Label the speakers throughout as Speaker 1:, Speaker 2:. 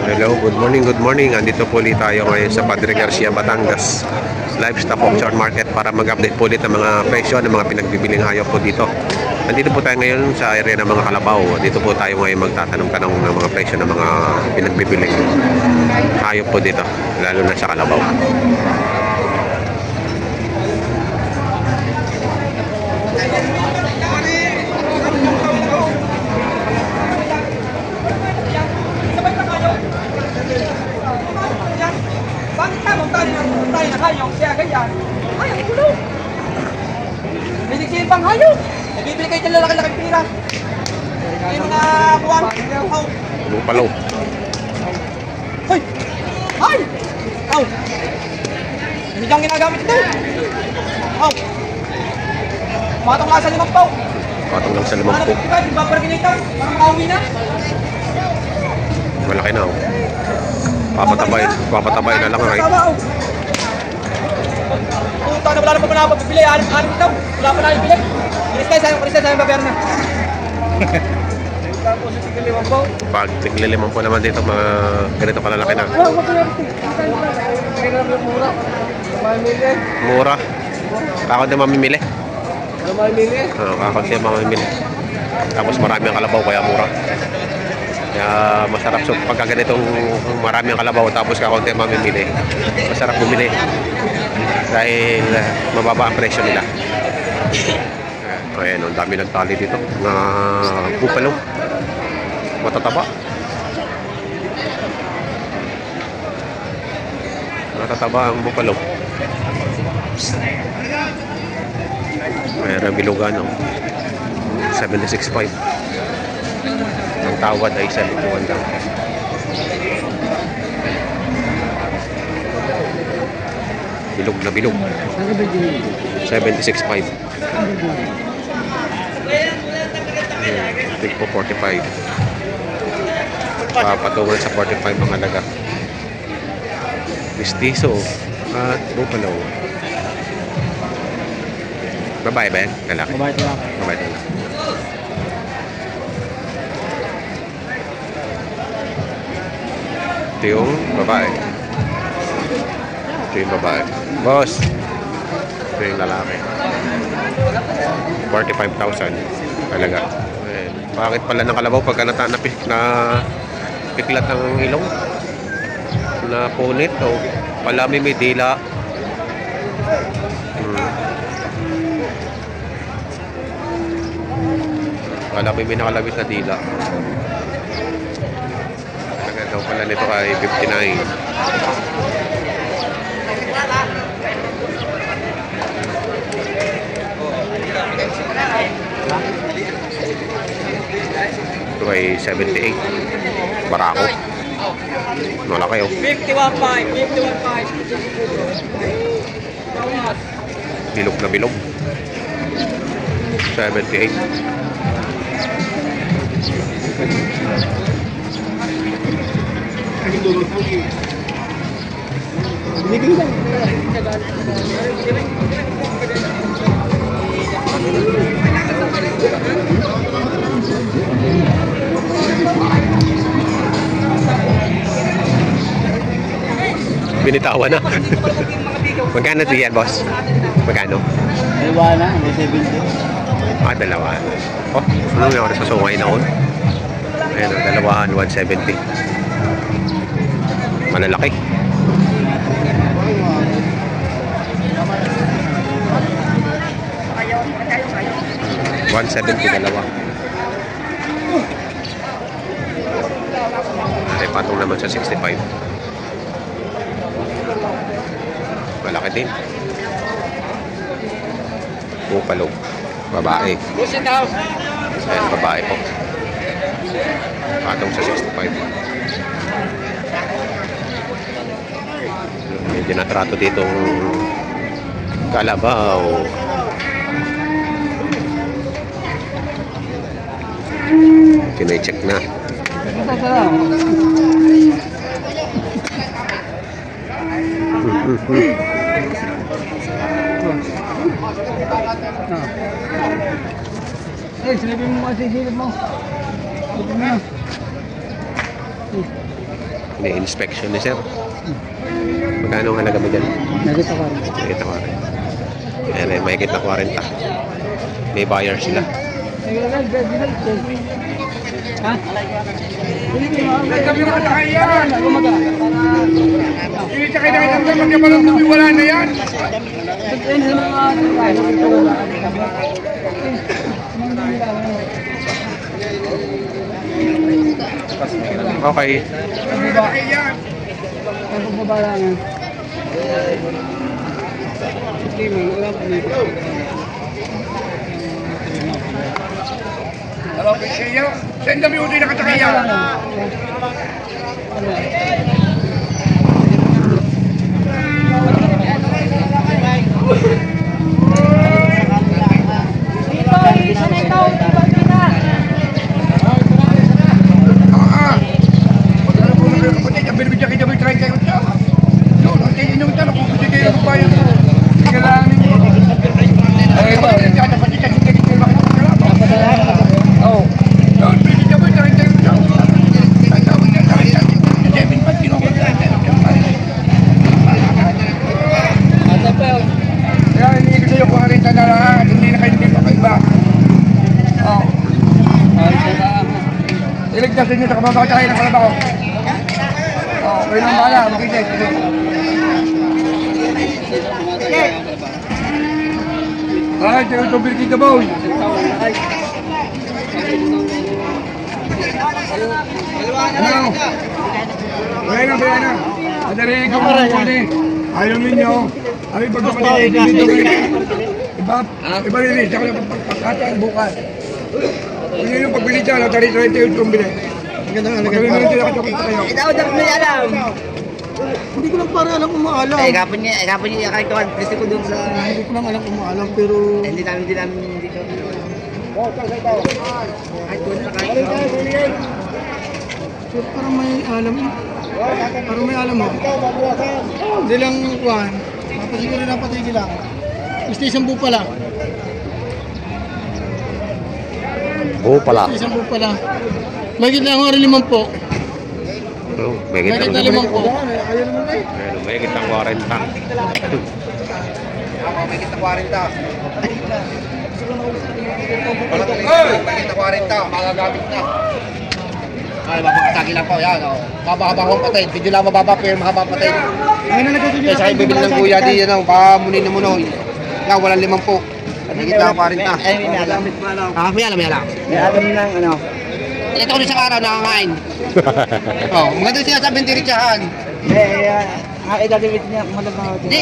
Speaker 1: Hello, good morning. Andito po ulit tayo ngayon sa Padre Garcia, Batangas Livestock Auction Market para mag-update po ulit ng mga presyo ng mga pinagbibiling hayop po dito. Andito po tayo ngayon sa area ng mga kalabaw. Dito po tayo ngayon magtatanong-tanong ng mga presyo ng mga pinagbibiling hayop po dito, lalo na sa kalabaw.
Speaker 2: Bakit ka magtayo na hayop? Kaya ganyan. Ay, ang gulo. May nagsimpang hayop. Nagbibili kayo dyan lalaki-laki pira. May mga buwan.
Speaker 1: Bupalaw.
Speaker 2: Hoy! Ay! Aw! Hindi kang ginagamit ito. Aw! Matong nga sa 5 paw.
Speaker 1: Patong lang sa 5 po.
Speaker 2: Diba? Diba parang ginito? Parang makauwi na.
Speaker 1: Malaki na, oh. Papatabay na lang ay.
Speaker 2: Puta na, wala na pa na pabibili. Anim ito. Wala pa na ibili. Kulis tayo, babayaran na. Tapos tigil 5 paw.
Speaker 1: Pag tigil 5 po naman dito, mga ganito kalalaki na. Mura. Ako din mamimili. Ako din mamimili. Tapos marami ang kalabaw kaya mura. Kaya masarap so pagka ganitong marami ang kalabaw tapos kakaunti mamimili. Masarap bumili. Dahil mababa ang presyo nila. Ayan, ang dami nagtali dito. Mga bupalo. Matataba. Matataba ang bupalo. Mayroon bilugan, 76.5. Ang tawad ay 71 lang. Bilog na bilog. 76.5. Tig po 45. Patungan sa 45 ang halaga. Mistiso at bupalo. Babae ba yan? Lalaki?
Speaker 2: Babae ito lang.
Speaker 1: Babae ito lang. Ito yung babae. Ito yung babae. Boss! Ito yung lalaki. 45,000 talaga. Eh, bakit pala ng kalabaw pagka napiklat ang ilong? Na punit o palami may dila. Palami may nakalabit na dila. Daw pala nito ay 59. Ito ay 78. Barako. Malaki, oh.
Speaker 2: 51.5.
Speaker 1: Bilog na bilog. 78. Binitawan na. Magkano ito yan, boss? Magkano?
Speaker 2: Dalawa na, may 70.
Speaker 1: Dalawa. Oh, ano yung oras sa sungay na on? Ayan, dalawahan, 170. Malalaki. $170 dalawa. Ay patong naman sa 65. Malaki din. Bupalo. Babae. Ayan, babae po. Patong sa 65. May dinatrato ditong kalabaw. Kine-check na.
Speaker 2: Eh, silipin mo kasi silip mo. Silip mo na.
Speaker 1: Ini-inspection ni sir. Magkano ang halaga mo dyan?
Speaker 2: Nakita ko.
Speaker 1: Nakita ko rin. Ayan ay mahigit na 40. May buyer sila.
Speaker 2: Ha?
Speaker 3: Kami mga kakayan! Hindi siya kailangan ng magkapalang wala na yan!
Speaker 1: Okay.
Speaker 3: Kakayan! Hello, kaya send kami ulit na katakaya. Iligtasin niyo sa kababaw tayo ng kalabaw. Kayo nang bahala, makita. Ay, tayo ito birkita boy. Ano? Kaya na. Adari ko mga kuni. Ayaw ninyo. Ay, pagkakali dito. Iba rin. Saka na pagkakatan bukas. Kung yun yung pagbili dyan, tari 38 yung bili. Magaling na rin sila katakita kayo.
Speaker 4: Ikaw dapat may alam.
Speaker 2: Hindi ko lang para alam kung maalam.
Speaker 4: Kapon niya kahit tuwan, pwede ko doon sa...
Speaker 2: Hindi ko lang alam kung maalam, pero...
Speaker 4: Hindi namin dito. Kahit tuwan na kahit tuwan.
Speaker 2: So, parang may alam eh. Parang may alam mo. Hindi lang kuhan. Mapasiguro na patigil lang. Station po pala.
Speaker 1: Oo pala.
Speaker 2: Station po pala. May kita nga rin 5 po.
Speaker 1: May
Speaker 2: May kita 5 po.
Speaker 1: May kita 40.
Speaker 3: May kita 40. May kita 40. Magagamit na. Ay, mapakatagi lang po. Yan, o. Mababa akong patay. Video lang mababa, pero makapapatay. Kaya sa bibili ng kuya di yan, pamunin na muna. Yan, walang 5 po. May kita 40.
Speaker 4: Ay, may alam.
Speaker 3: May alam.
Speaker 4: May alam ng ano.
Speaker 3: Ito ko sa araw, nakakain. Maganda siya sa bintiritsahan.
Speaker 4: Idadimit niya kung malamang.
Speaker 3: Hindi,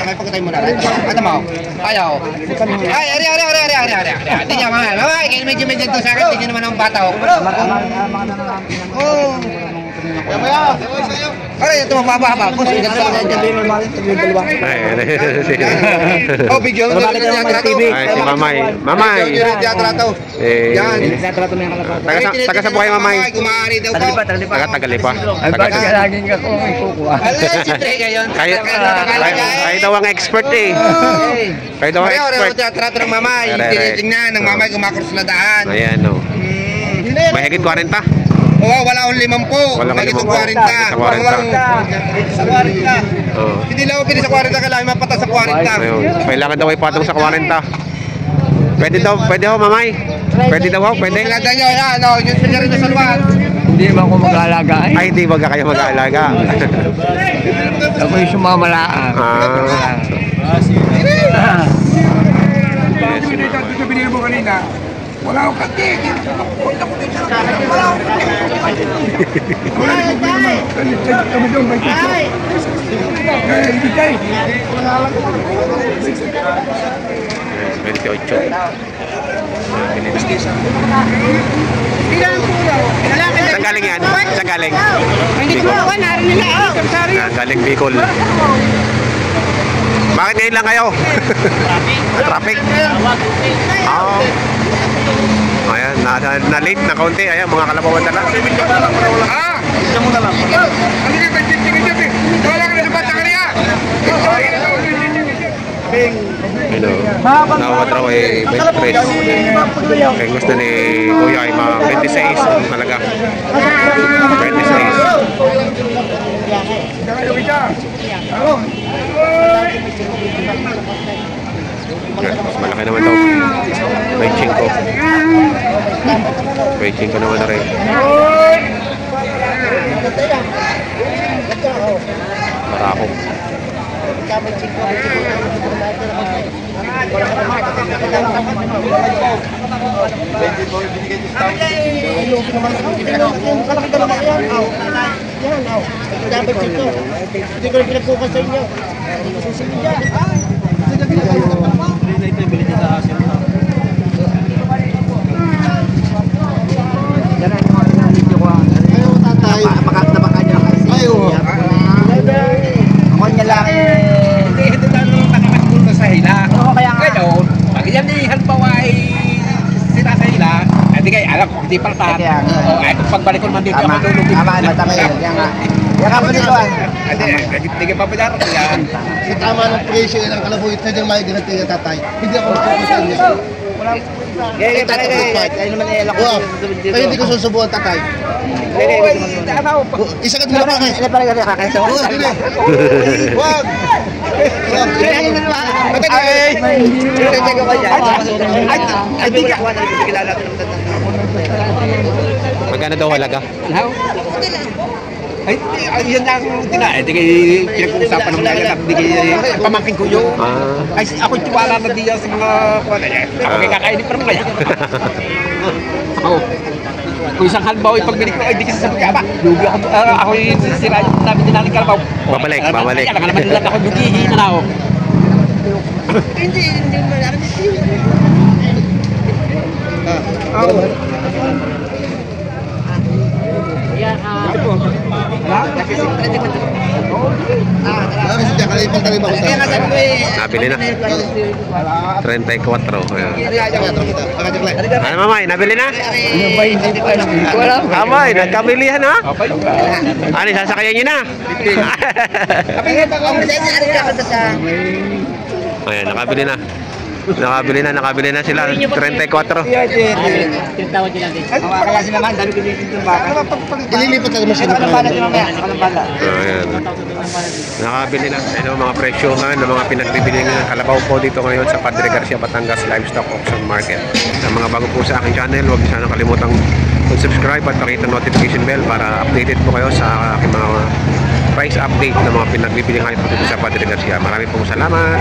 Speaker 3: may pagkatay mo na. Ano mo? Ayaw. Ay, ari. Hindi niya mahal. Ay, medyo doon sa akin. Hindi naman ang bata. Oo. Ay, ito mababa. Boss, ilan sa oh, video.
Speaker 1: Ay, si Mamay. Mamay.
Speaker 3: Yan.
Speaker 1: Taga sa buhay, Mamay.
Speaker 3: Kumari daw po.
Speaker 1: Taga-Tagalipa.
Speaker 2: laging ka kung may kukuha.
Speaker 3: Siyempre, ngayon.
Speaker 1: Kayo daw ang expert eh. Kayo daw ang expert.
Speaker 3: Trato ng mamay. Tinitingnan ng mamay kumakros na daan.
Speaker 1: Ayan o. May higit 40.
Speaker 3: Oo, wala akong 50.
Speaker 1: Wala
Speaker 3: May
Speaker 1: kang
Speaker 3: 40.
Speaker 1: Sa 40.
Speaker 3: Sa 40.
Speaker 1: Oo.
Speaker 3: Hindi lang ako pili sa 40, kailangan mapata sa 40.
Speaker 1: Ayun. Kailangan daw ipatong sa 40. Pwede ho, Mamay. Pwede daw ho, pwede.
Speaker 3: Ilada nyo, yan, yung sila rin na salwan.
Speaker 2: Hindi ba ako mag-aalaga eh?
Speaker 1: Ay, hindi ba kayo mag-aalaga?
Speaker 2: Ako yung sumamalaan.
Speaker 3: Ito binili mo kanina. Wala akong katik. Wala akong katik. Wala akong katik. Wala akong katik. Kami doon, may katik. Hindi kayo.
Speaker 1: 28. Saan galing yan? Saan galing?
Speaker 4: Hindi ko ako narinig nila.
Speaker 1: Galing Bicol. Bakit ngayon lang kayo? Traffic. Oo. Ayan, na-late na kaunti. Ayan, mga kalabawan na lang.
Speaker 3: Isa mo na lang. Ano ka, may tingin dyan eh. Wala ka na sa bata kanina.
Speaker 1: Hello. Nawad raw ay 23. Kaya gusto ni Kuya ay mga 26 talaga. 26. Mas malaki naman daw. Raging ko. Raging ko naman na rin. Barako.
Speaker 4: Hindi ko rin pinagkukas sa inyo. Ako niya lang.
Speaker 2: Hindi tayo nakakatulong sa hila.
Speaker 4: Oo, kaya nga.
Speaker 2: Ngayon, pag yan ni halimbawa ay sila sa hila, hindi kayo alam kung hindi palatan.
Speaker 4: Kaya nga.
Speaker 2: O, ay kung pagbalik ko naman dito,
Speaker 4: Tama,
Speaker 2: ako lulubin.
Speaker 4: tama, tama yun. Kaya nga. Kaya nga po dito ah.
Speaker 2: Hindi kayo papayaran ko yan.
Speaker 5: Sa tama ng presyo ng kalabuhit na dyan may ganati ng tatay. Hindi ako magpupunta sa inyo.
Speaker 4: Kaya kaya naman nilala ko.
Speaker 5: Oo. Kaya hindi ko susubuan tatay. Isagat mo na
Speaker 4: Sila pala gano'n kakaisa ko.
Speaker 5: Oo, dili. Wag!
Speaker 1: Magkano daw halaga?
Speaker 2: Ay, yan ang tina. Hindi kayo pinag-uusapan ng mga yan. Hindi kayo pamangkin ko yun. Ay, ako tiwala na diyan sa mga kuwan. Ako kaya kakainin pa naman kaya. Ako. Kung isang halimbawa yung pagbili ko, ay di kasi sabi ka ba? Lugi ako, ako yung sira yung namin din namin kalabaw.
Speaker 1: Babalik, babalik.
Speaker 2: Kaya naman lang ako lugihin na ako.
Speaker 4: Hindi mo alam.
Speaker 5: Kasi dyan, kalipang talibang ko
Speaker 4: Kaya nga sabi ko eh.
Speaker 1: Nabili na. 34. Ayan.
Speaker 5: sa.
Speaker 1: Ano mamay, nabili na?
Speaker 4: Wala.
Speaker 1: Amay, nagkabilihan ha? Ano, sasakayan nyo na? Ayan, nakabili na. Nakabili na sila. 34.
Speaker 4: Kaya sila man, dami ko dito yung baka.
Speaker 5: Ililipat lang naman siya ng
Speaker 4: Bala din mamaya. Bala.
Speaker 1: Ayan. Nakabili na tayo ng mga presyohan ng mga pinagbibili ng kalabaw po dito ngayon sa Padre Garcia, Batangas Livestock Auction Market. Sa mga bago po sa aking channel, huwag niyo sana kalimutang subscribe at pakita notification bell para updated po kayo sa aking mga price update ng mga pinagbibili ngayon po dito sa Padre Garcia. Maraming pong salamat.